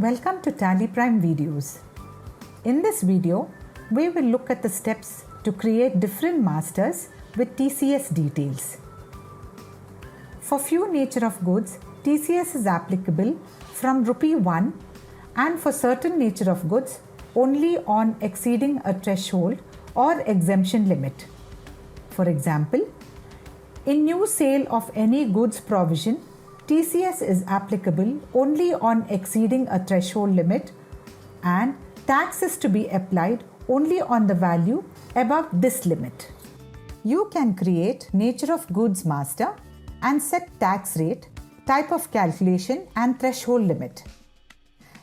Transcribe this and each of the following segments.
Welcome to Tally Prime videos. In this video, we will look at the steps to create different masters with TCS details. For few nature of goods, TCS is applicable from Rupee 1 and for certain nature of goods only on exceeding a threshold or exemption limit. For example, in new sale of any goods provision, TCS is applicable only on exceeding a threshold limit and tax is to be applied only on the value above this limit. You can create nature of goods master and set tax rate, type of calculation and threshold limit.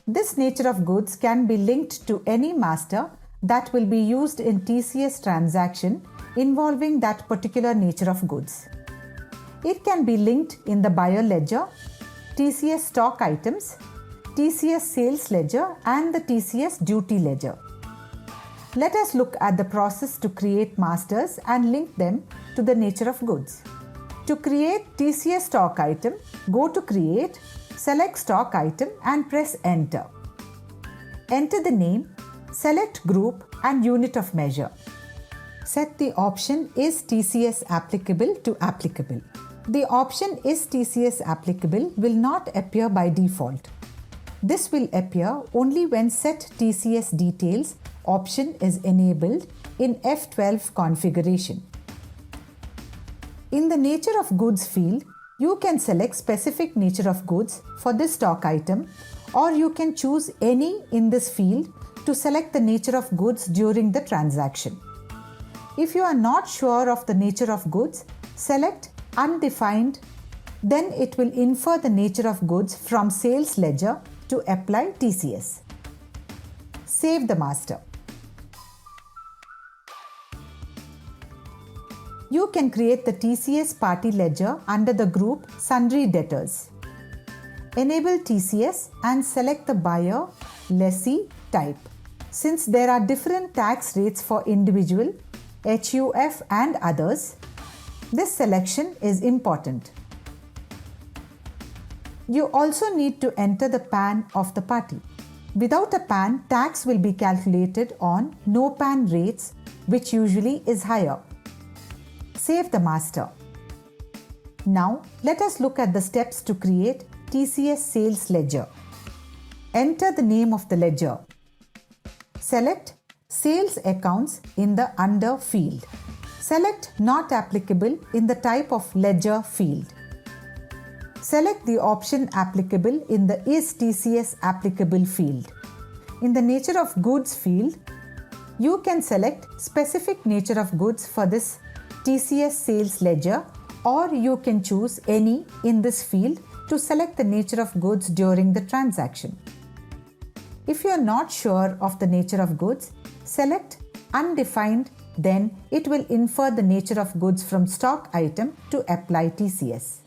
This nature of goods can be linked to any master that will be used in TCS transaction involving that particular nature of goods. It can be linked in the buyer ledger, TCS stock items, TCS sales ledger and the TCS duty ledger. Let us look at the process to create masters and link them to the nature of goods. To create TCS stock item, go to Create, select stock item and press Enter. Enter the name, select group and unit of measure. Set the option Is TCS applicable to applicable. The option Is TCS applicable will not appear by default. This will appear only when Set TCS Details option is enabled in F12 configuration. In the Nature of Goods field, you can select specific nature of goods for this stock item, or you can choose any in this field to select the nature of goods during the transaction. If you are not sure of the nature of goods, select Undefined, then it will infer the nature of goods from sales ledger to apply TCS. Save the master. You can create the TCS party ledger under the group Sundry Debtors. Enable TCS and select the buyer, lessee type. Since there are different tax rates for individual, HUF and others, this selection is important. You also need to enter the PAN of the party. Without a PAN, tax will be calculated on no PAN rates, which usually is higher. Save the master. Now, let us look at the steps to create TCS sales ledger. Enter the name of the ledger. Select Sales Accounts in the Under field. Select Not Applicable in the Type of Ledger field. Select the option Applicable in the Is TCS Applicable field. In the Nature of Goods field, you can select specific nature of goods for this TCS sales ledger, or you can choose any in this field to select the nature of goods during the transaction. If you are not sure of the nature of goods, select Undefined, then it will infer the nature of goods from stock item to apply TCS.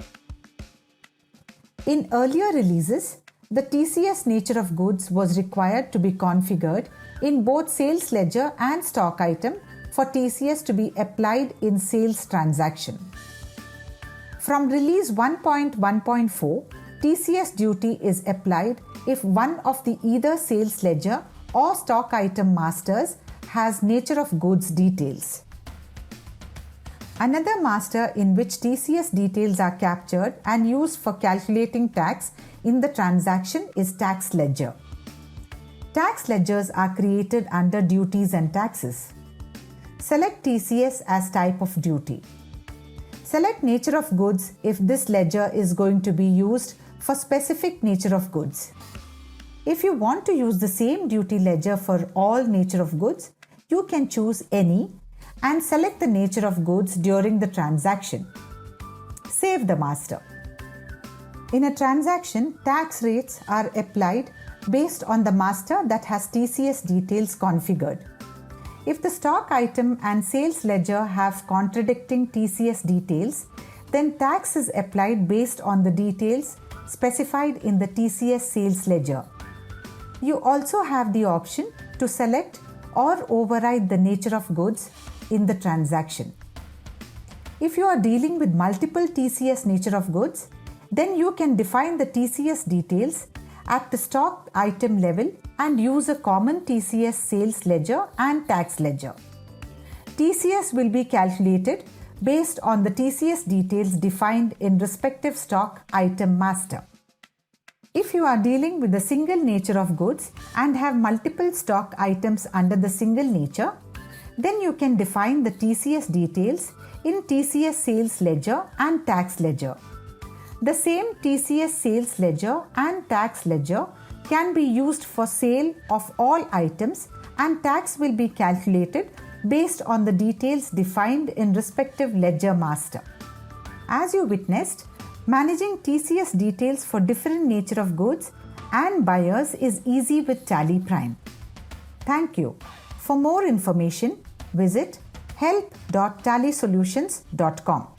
In earlier releases, the TCS nature of goods was required to be configured in both sales ledger and stock item for TCS to be applied in sales transaction. From release 1.1.4, TCS duty is applied if one of the either sales ledger or stock item masters has nature of goods details. Another master in which TCS details are captured and used for calculating tax in the transaction is tax ledger. Tax ledgers are created under duties and taxes. Select TCS as type of duty. Select nature of goods if this ledger is going to be used for specific nature of goods. If you want to use the same duty ledger for all nature of goods, you can choose any and select the nature of goods during the transaction. Save the master. In a transaction, tax rates are applied based on the master that has TCS details configured. If the stock item and sales ledger have contradicting TCS details, then tax is applied based on the details specified in the TCS sales ledger. You also have the option to select or override the nature of goods in the transaction. If you are dealing with multiple TCS nature of goods, then you can define the TCS details at the stock item level and use a common TCS sales ledger and tax ledger. TCS will be calculated based on the TCS details defined in respective stock item master. If you are dealing with the single nature of goods and have multiple stock items under the single nature, then you can define the TCS details in TCS sales ledger and tax ledger. The same TCS sales ledger and tax ledger can be used for sale of all items, and tax will be calculated based on the details defined in respective ledger master. As you witnessed, managing TCS details for different nature of goods and buyers is easy with Tally Prime. Thank you. For more information, visit help.tallysolutions.com.